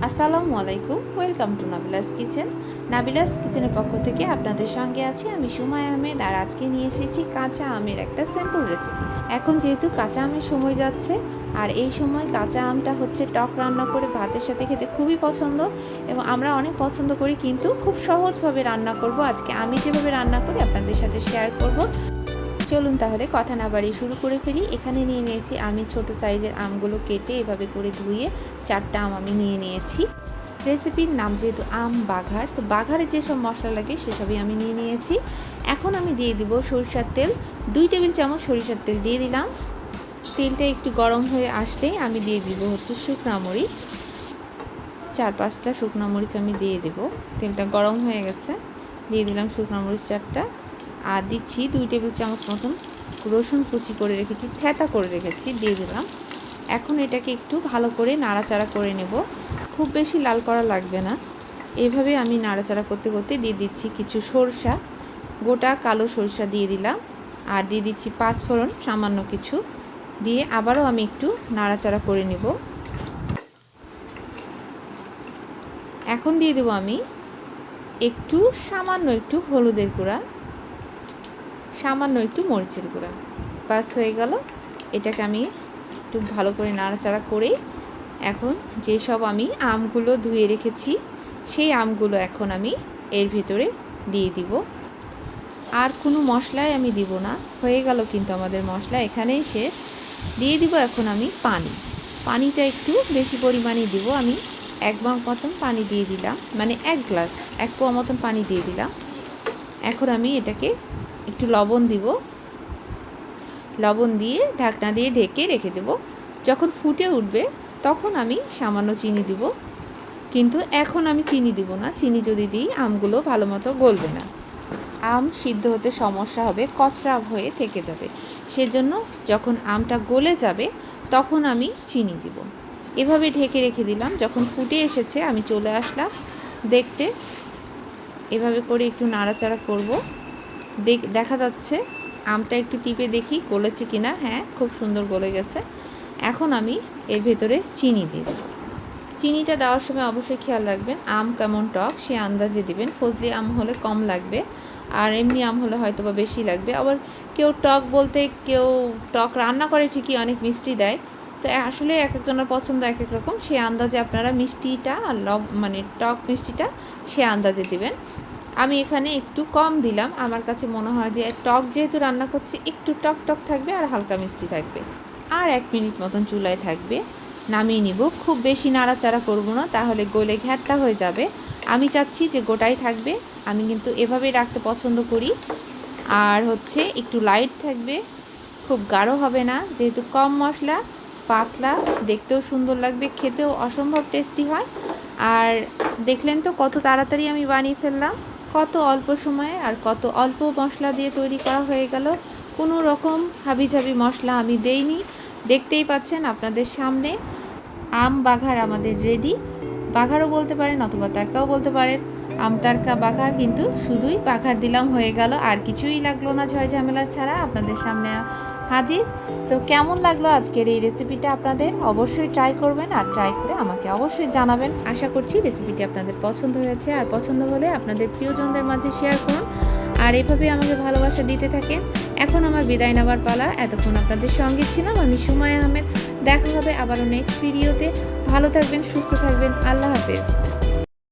আসসালামু আলাইকুম, welcome to Nabila's kitchen. Nabila's কিচেনের পক্ষ থেকে আপনাদের সঙ্গে আছি আমি সুমায়া আহমেদ। আর আজকে নিয়ে এসেছি কাঁচা আমের একটা সিম্পল রেসিপি। এখন যেহেতু কাঁচা আমের সময় যাচ্ছে, আর এই সময় কাঁচা আমটা হচ্ছে টক রান্না করে ভাতের সাথে খেতে খুবই পছন্দ, এবং আমরা অনেক পছন্দ করি, কিন্তু খুব সহজভাবে রান্না করব। আজকে আমি যেভাবে রান্না করি আপনাদের সাথে শেয়ার করব। চলুন তাহলে কথা না বাড়িয়ে শুরু করে ফেলি। এখানে নিয়ে নিয়েছি আমি ছোট সাইজের আমগুলো কেটে এভাবে করে ধুয়ে 4টা আম আমি নিয়ে নিয়েছি। রেসিপির নাম যেহেতু আম বাঘার, তো বাঘারের যেসব মশলা লাগে সেসবই আমি নিয়ে নিয়েছি। এখন আমি দিয়ে দিব সরিষার তেল, 2 টেবিল চামচ সরিষার তেল দিয়ে দিলাম। তেলটা একটু গরম হয়ে আসলেই আমি দিয়ে দিব হচ্ছে শুকনা মরিচ, 4-5টা শুকনা মরিচ আমি দিয়ে দেব। তেলটা গরম হয়ে গেছে, দিয়ে দিলাম শুকনা মরিচ 4টা। আর দিচ্ছি 2 টেবিল চামচ মতন রসুন কুচি করে রেখেছি, থেঁতা করে রেখেছি, দিয়ে দিলাম। এখন এটাকে একটু ভালো করে নাড়াচাড়া করে নেব, খুব বেশি লাল করা লাগবে না। এভাবে আমি নাড়াচাড়া করতে করতে দিয়ে দিচ্ছি কিছু সরষা, গোটা কালো সরষা দিয়ে দিলাম। আর দিয়ে দিচ্ছি 5 ফোড়ন সামান্য কিছু, দিয়ে আবারও আমি একটু নাড়াচাড়া করে নেব। এখন দিয়ে দেবো আমি একটু সামান্য একটু হলুদের গুঁড়া, সামান্য একটু মরিচের গুঁড়া। বাস হয়ে গেল। এটাকে আমি একটু ভালো করে নাড়াচাড়া করে এখন যেসব আমি আমগুলো ধুয়ে রেখেছি সেই আমগুলো এখন আমি এর ভেতরে দিয়ে দিব। আর কোনো মশলাই আমি দিব না, হয়ে গেল কিন্তু আমাদের মশলা এখানেই শেষ। দিয়ে দিব এখন আমি পানিটা একটু বেশি পরিমাণে দিব। আমি 1 মগ মতন পানি দিয়ে দিলাম, মানে 1 গ্লাস 1 পোয়া মতন পানি দিয়ে দিলাম। এখন আমি এটাকে একটু লবণ দিব, লবণ দিয়ে ঢাকনা দিয়ে ঢেকে রেখে দেব। যখন ফুটে উঠবে তখন আমি সামান্য চিনি দিব, কিন্তু এখন আমি চিনি দিব না। চিনি যদি দিই আমগুলো ভালো মতো গলবে না, আম সিদ্ধ হতে সমস্যা হবে, কচরা হয়ে থেকে যাবে। সেজন্য যখন আমটা গলে যাবে তখন আমি চিনি দিব। এভাবে ঢেকে রেখে দিলাম। যখন ফুটে এসেছে আমি চলে আসলাম দেখতে। এভাবে করে একটু নাড়াচাড়া করব, দেখা যাচ্ছে আমটা একটু টিপে দেখি গলেছে কিনা। হ্যাঁ, খুব সুন্দর গলে গেছে। এখন আমি এর ভেতরে চিনি দিয়ে দেব। চিনিটা দেওয়ার সময় অবশ্যই খেয়াল রাখবেন আম কেমন টক সে আন্দাজে দিবেন। ফজলি আম হলে কম লাগবে, আর এমনি আম হলে হয়তো বা বেশি লাগবে। আবার কেউ টক বলতে কেউ টক রান্না করে ঠিকই, অনেক মিষ্টি দেয়। তো আসলে এক একজনের পছন্দ এক এক রকম, সে আন্দাজে আপনারা মিষ্টিটা আর মানে টক মিষ্টিটা সে আন্দাজে দিবেন। আমি এখানে একটু কম দিলাম, আমার কাছে মনে হয় যে টক যেহেতু রান্না করছি একটু টক টক থাকবে আর হালকা মিষ্টি থাকবে। আর 1 মিনিট মতন চুলায় থাকবে, নামিয়ে নিব। খুব বেশি নাড়াচাড়া করব না, তাহলে গলে ঘ্যাটটা হয়ে যাবে। আমি চাচ্ছি যে গোটাই থাকবে, আমি কিন্তু এভাবেই রাখতে পছন্দ করি। আর হচ্ছে একটু লাইট থাকবে, খুব গাঢ় হবে না, যেহেতু কম মশলা, পাতলা, দেখতেও সুন্দর লাগবে, খেতেও অসম্ভব টেস্টি হয়। আর দেখলেন তো কত তাড়াতাড়ি আমি বানিয়ে ফেললাম, কত অল্প সময়ে আর কত অল্প মশলা দিয়ে তৈরি করা হয়ে গেল। কোনো রকম হাবিজাবি মশলা আমি দেইনি, দেখতেই পাচ্ছেন আপনাদের সামনে। আম বাঘার আমাদের রেডি। বাঘারও বলতে পারেন অথবা তারকাও বলতে পারেন, আম তারকা বাঘার, কিন্তু শুধুই বাঘার দিলাম হয়ে গেল, আর কিছুই লাগলো না ঝয় ঝামেলা ছাড়া আপনাদের সামনে হাজির। তো কেমন লাগলো আজকের এই রেসিপিটা আপনাদের? অবশ্যই ট্রাই করবেন, আর ট্রাই করে আমাকে অবশ্যই জানাবেন। আশা করছি রেসিপিটি আপনাদের পছন্দ হয়েছে, আর পছন্দ হলে আপনাদের প্রিয়জনদের মাঝে শেয়ার করুন, আর এভাবে আমাকে ভালোবাসা দিতে থাকেন। এখন আমার বিদায় নেওয়ার পালা। এতক্ষণ আপনাদের সঙ্গে ছিলাম আমি সুমায়া আহমেদ। দেখা হবে আবারও নেক্সট ভিডিওতে। ভালো থাকবেন, সুস্থ থাকবেন, আল্লাহ হাফেজ।